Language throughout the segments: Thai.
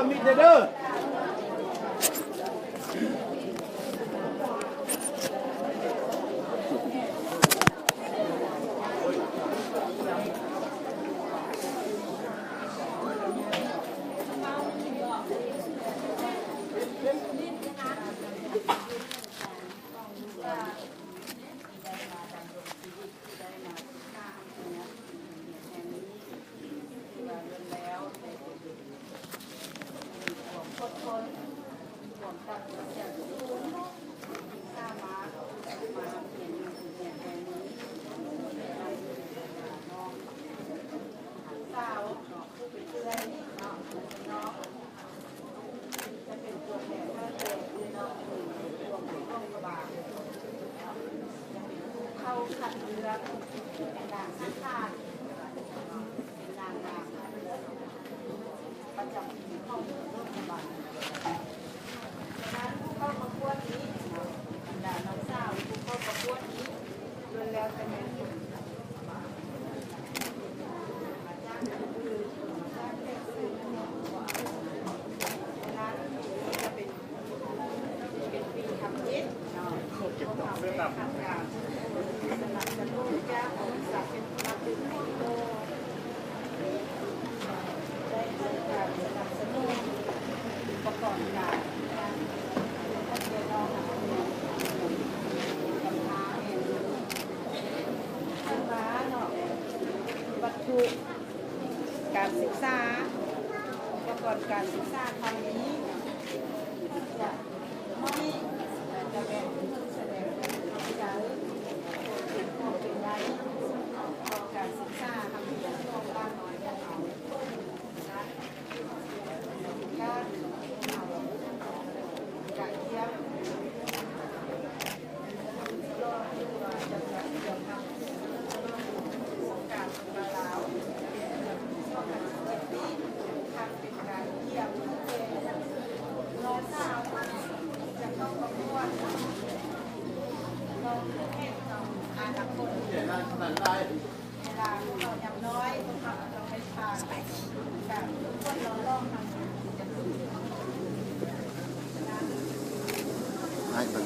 มีเด้อขัดเรือเป็นด่างข้างคาเป็นด่างประจำปีเข้าเมืองร่วมกันดังนั้นเข้าประกวดนี้ด่างน้องสาวเข้าประกวดนี้โดยแล้วแต่แม่ที่มาจ้างคือจ้างแค่ซื้อดังนั้นจะเป็นปีทำเย็ดเนาะเก็บดอกเรื่องทำงานสนับสนุนยาของสัตว์เป็นมาถึงกิโลได้เกิดการสนับสนุนประกอบการท่านเจ้าน้องกำพาเองทางม้าเนาะวัตถุการศึกษาประกอบการศึกษาครั้งนี้จะไม่จะเป็นแสดงการเป็นได้การศึกษาทำให้ช่วงบ้านน้อยของเราการการเยี่ยมรอที่ว่าจะจัดเกี่ยวกับสงการมาแล้วช่วงการเจ็ดปีทำเป็นการเยี่ยมรอทราบจะต้องประกวดเราแค่เราอาณาคตเวลาเราอย่างน้อยเราไปทานแบบทุกคนเราลองทำจะฝึกให้มัน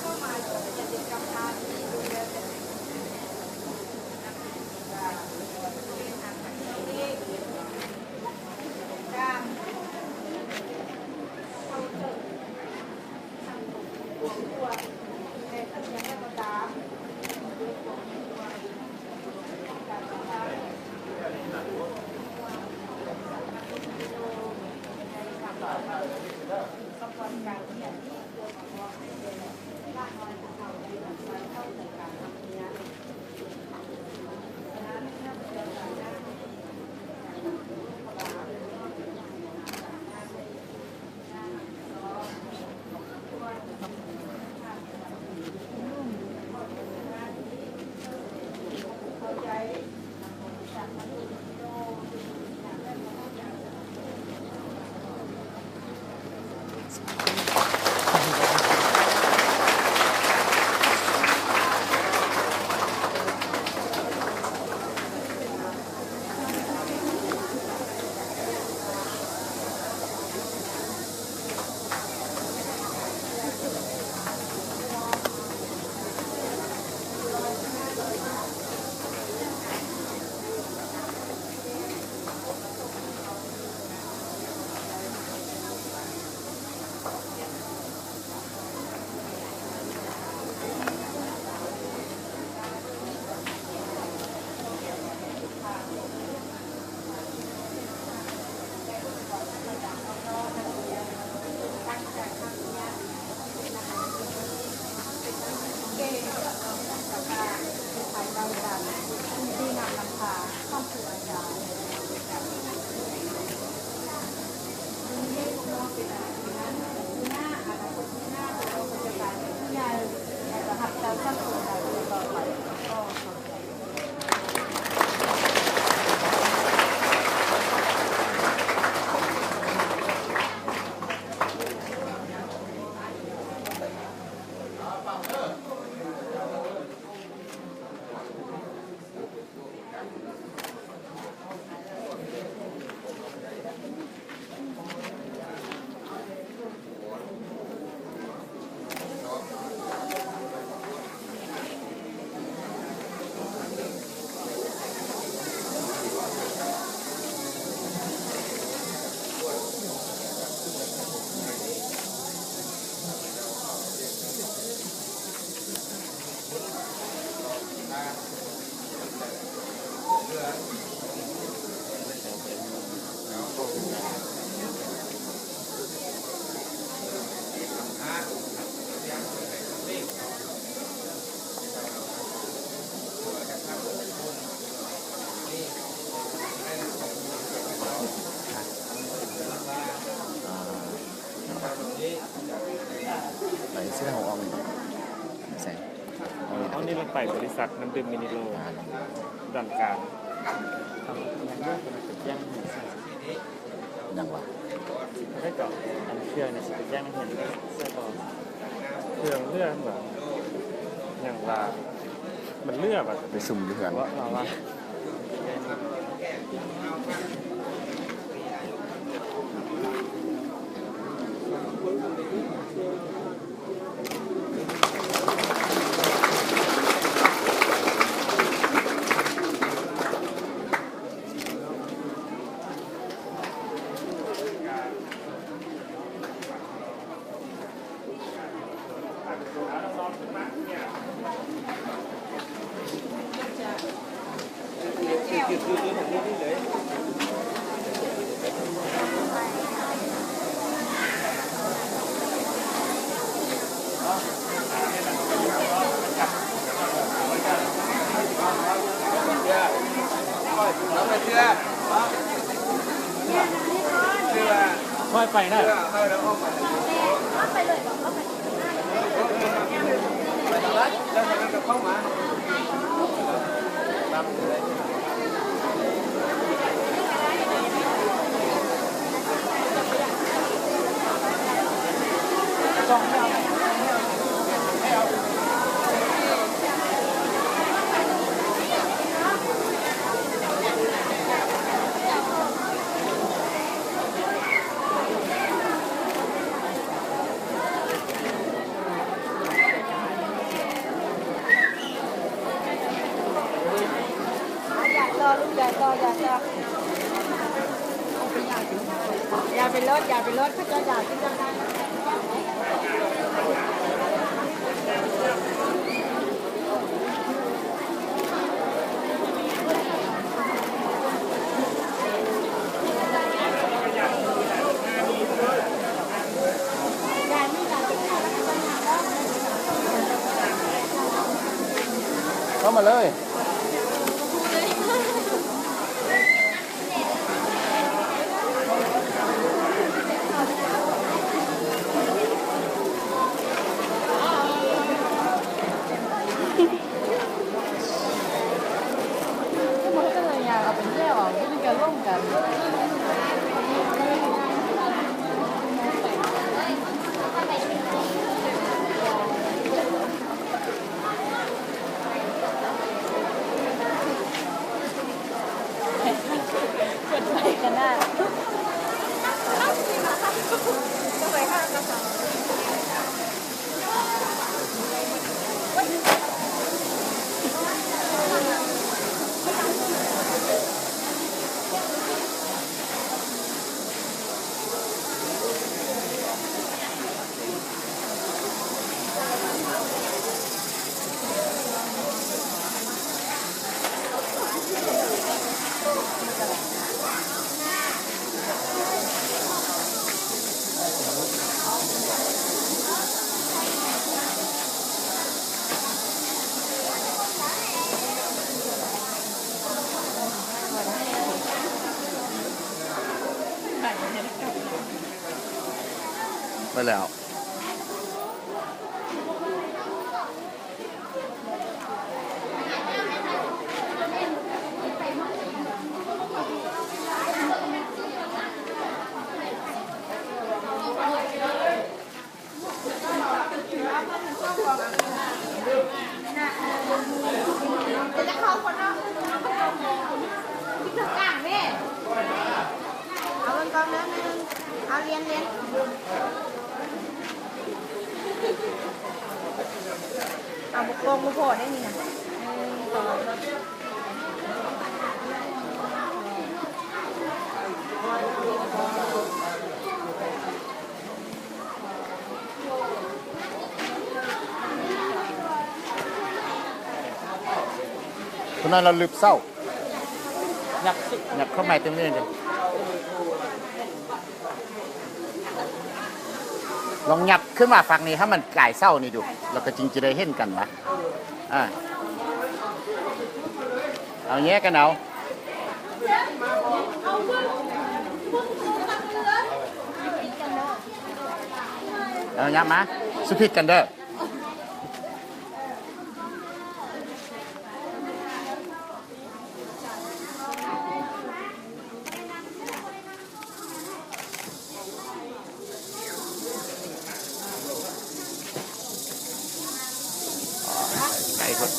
เข้ามาจะเป็นกำพร้าที่ดูแลแต่ ไหนเสื้อของออมใส่เอานี่ลงไปบริษัทน้ำดื่มมินิโลดันการทำงานเยอะเป็นแย่งเห็นยังวะได้ก่อนอันเครื่องเนี่ยเป็นแย่งเห็นเสื้อบอลเครื่องเลือดเหมือนอย่างว่ามันเลือดแบบไปสุ่มอยู่เหือนว่าค่อยไปนะไปเลยบอกเขาไปทางลัดแล้วมันก็เข้ามาจ้องไม่เอาอย่าไปรถเขาจะอยากที่จะได้เข้ามาเลยไปแล้วจะเข้าคนเนาะที่ต่างแม่เอาเงินก่อนนะนึงเอาเรียนเอาบุกโกงบุกโผล่ได้นี่นะคนนั้นเราลืบเศร้าหยับเข้ามาเต็มเลยลองหยับขึ้นมาฝั่งนี้ถ้ามันก่ายเศร้านี่ดูเราก็จริงจะได้เห็นกันวะเอาแยกกันเอายับมา สุพิษกันเด้อไก่คน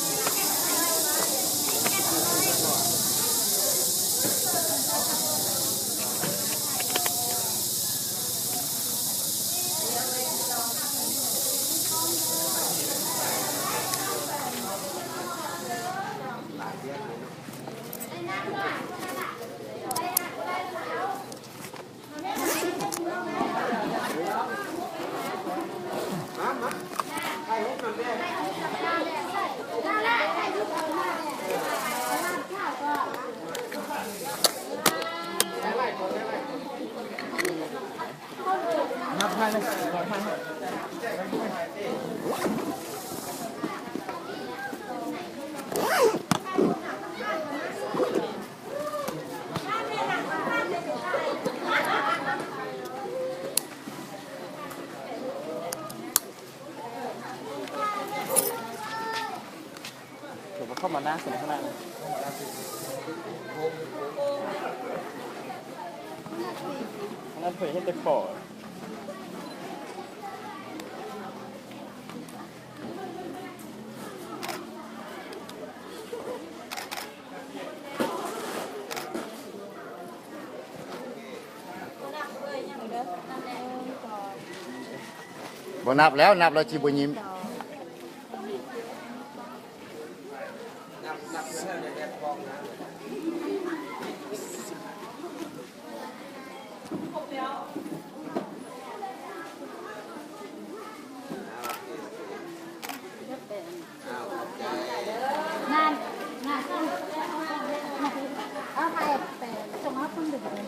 ถือว่าเข้ามาหน้าสุดขนาดนั้นนั่นเผยให้แต่ปอดบ่นับแล้วนับแล้วจีบยิ้มเอาไปแปะส่งมาคนเดียวเลย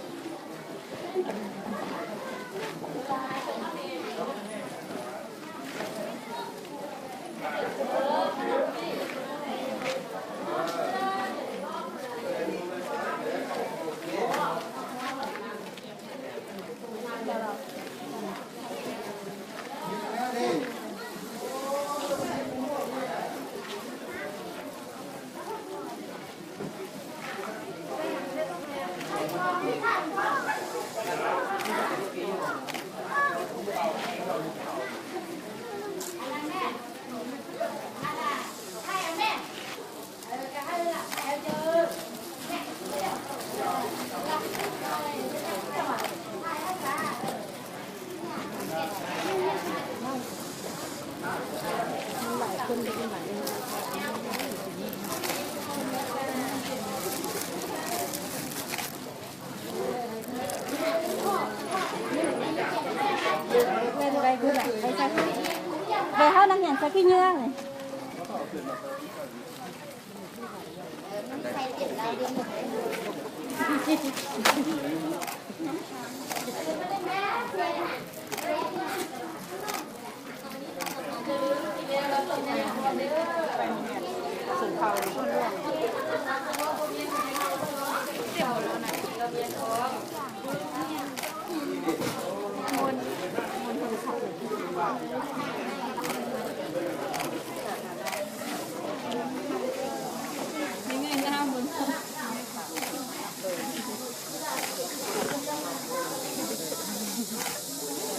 về hao năng nhận cái nhang này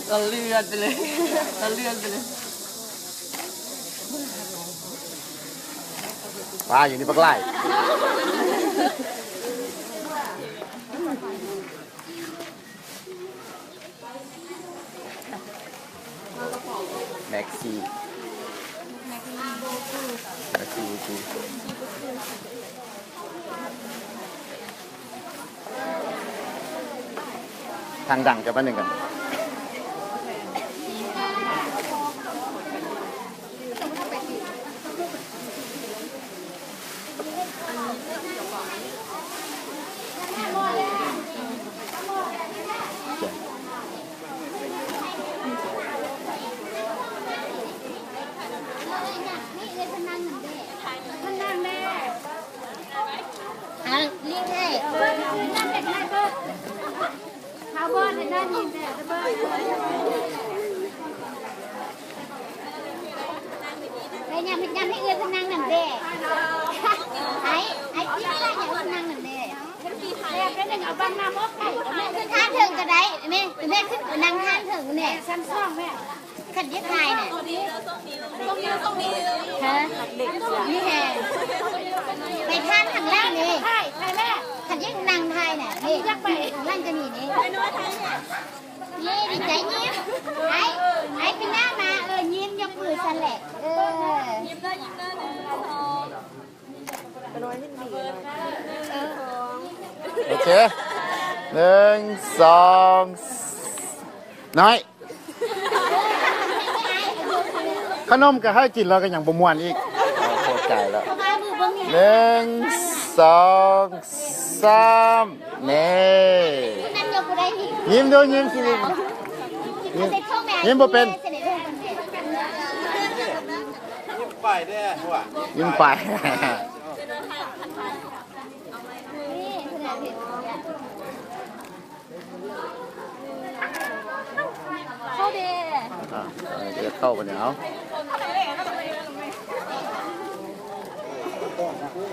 เราเลื่อนไปเลยเราเลื่อนไปเลย ปลาอยู่นี่ปลาไหลแม็กซี่กูทางดังจะมาหนึ่งกัน ยำให้เอื้อพนังนั่นเด้ไอ้ที่ใช่อย่างพนังนั่นเด้แล้วเป็นหนึ่งเอาบางน้ำออกไก่ขึ้นท่าถึงก็ได้แม่ขึ้นนางท่าถึงเนี่ยซ้ำซ่องแม่ขัดยึดไทยเนี่ยฮะนี่แหละไปท่านทางล่างนี่แม่ขัดยึดนางไทยเนี่ยนี่ยักไปล่างจะมีนี่นี่ดีใจยิ้มไอ้พี่หน้ามายิ้มยกมือสั่นแหละยิ้มได้โอเค1 2น้อยขนมก็ให้กินแล้วก็ยังบ่ม่วนอีกโคตรใจแล้ว1 2 3นี่ยิ้มดูยิ้มสิยิ้มบ่เป็นไปได้หัว ยิ้มไปเข้าเดเดี๋ยวเข้าไปเนี่ยเอา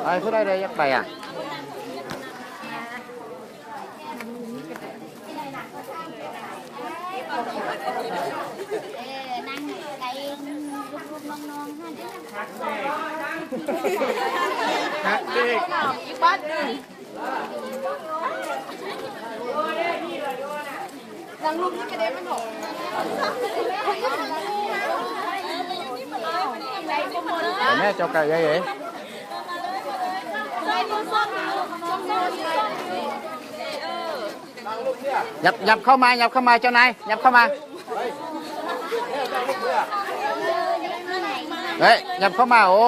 ไอ้ผู้ใดได้ยักไปอ่ะนั่งไก่ลูกๆน้องๆฮะเดี๋ยวฮักเด็ก อีกบ้านหนึ่งดังลูกที่กระเด็นมันหกแม่เจ้าไก่ยัยเอ๋ยับเข้ามาเจ้านายยับเข้ามาเฮ้ยยับเข้ามาโอ้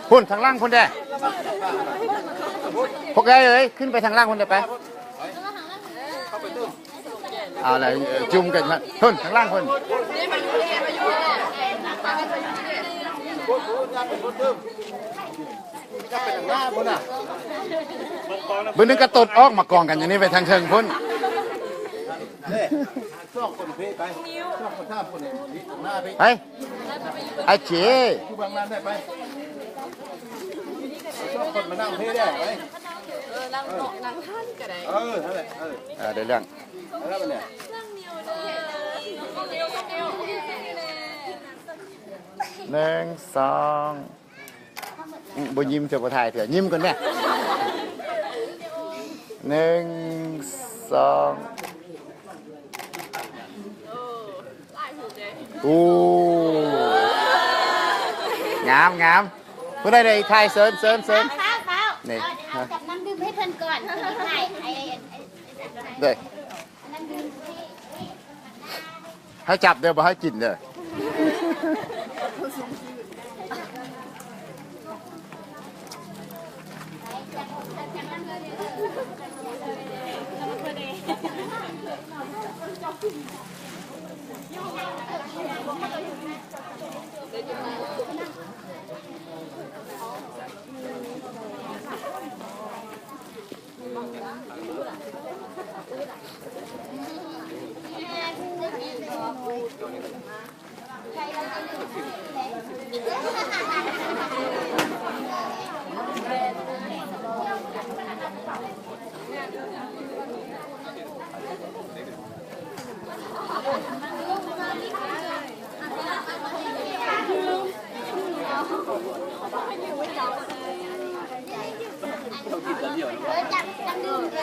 พุ่นทางล่างพุ่นได้พวกแกเอ้ยขึ้นไปทางล่างพุ่นได้ไปเอาอะไรจุ่มกันพุ่นทางล่างพุ่นบึ้งนึงกระตดออกมากองกันอย่างนี้ไปทางเชิงพุ่นไปไอ้เจ๋ผู้บางร้านได้ไปชอบคนมานั่งเพ่ได้ไปนั่งท่านก็ได้นั่นแหละได้เรื่องแล้วมันเนี่ย1 2บ่ยิ้มเถอะบ่ถ่ายเถอะยิ้มก่อนแม่1 2โอ้งามผู้ใดได้ถ่ายเซินนี่เอาจับน้ำดื่มให้เพิ่นก่อนถ่ายเด้อน้ำดื่มให้จับเด้อบ่ให้กินเด้อจับน้ำดื่มไป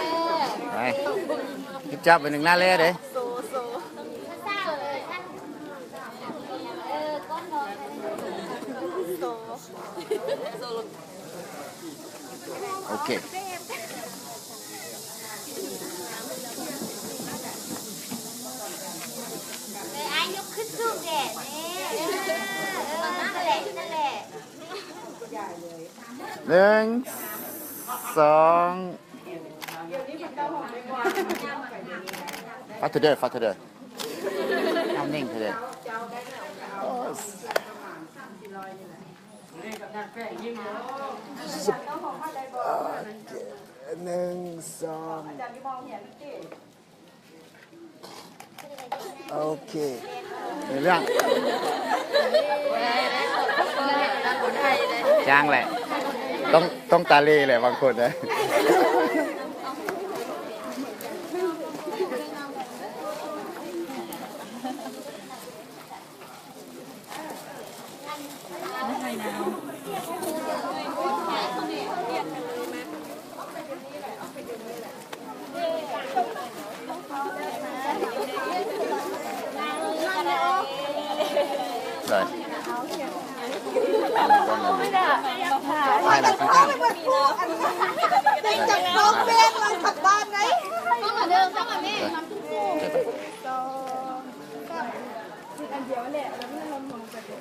จับไป1 หน้าเล่เด้โอเคไอ้ยกขึ้นสูงเด็ดนั่นแหละ1 2ฟาเธอเด้อทำนิ่งเธอเด้อ1 2โอเคเรื่อง จ้างแหละต้องตาเล่แหละบางคนนะเลยไม่ได้ข้างๆ ได้จับน้องเบงเราขับบ้านไหม เข้ามาเดิมเข้ามาแม่ อันเดียวแหละแล้วไม่ลงลงกันเลย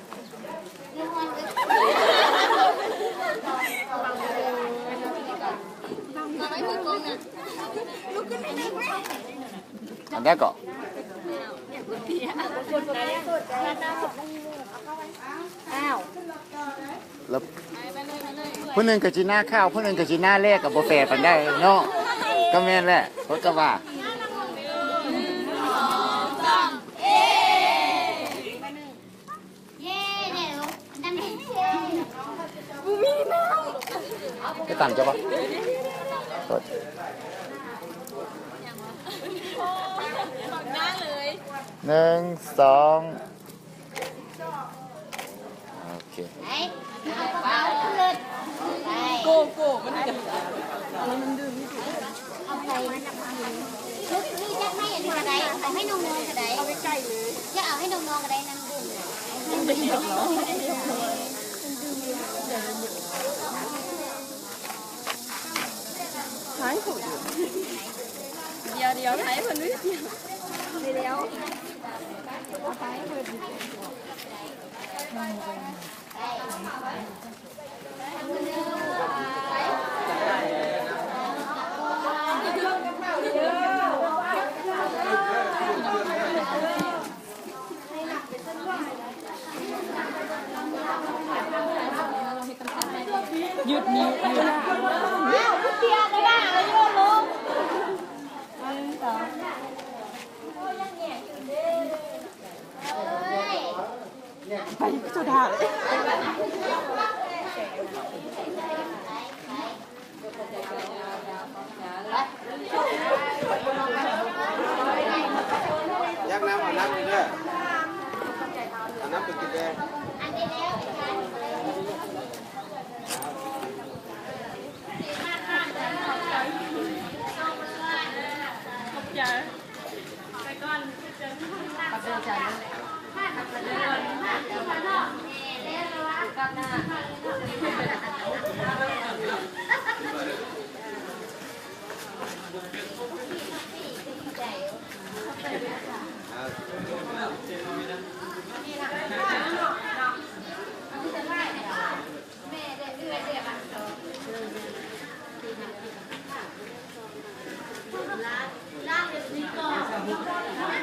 อันนี้ก็แล้วผู้หนึ่งกับจีน่าข้าวผู้หนึ่งกับจีน่าแรกกับโบเฟ่ปันได้เนาะก็แม่นแหละเพราะก็ว่าไปตันจะปะหนึ่งสองโอเค โก้มันจะ เอาไปชุดนี่จะให้อันนี้กระไดเอาให้น้องๆกระไดเอาไปใกล้เลยจะเอาให้น้องๆกระไดนั่งดื่มหายถูกเดี๋ยวหายคนนี้ไปแล้วหายคนหยุดนิ้วผู้เตียได้บ้างเอาโยนลงไปสุดท้ายยักน้ำเอาน้ำไปเด้อเอาน้ำไปกินเด้อ Hãy subscribe cho kênh Ghiền Mì Gõ để không bỏ lỡ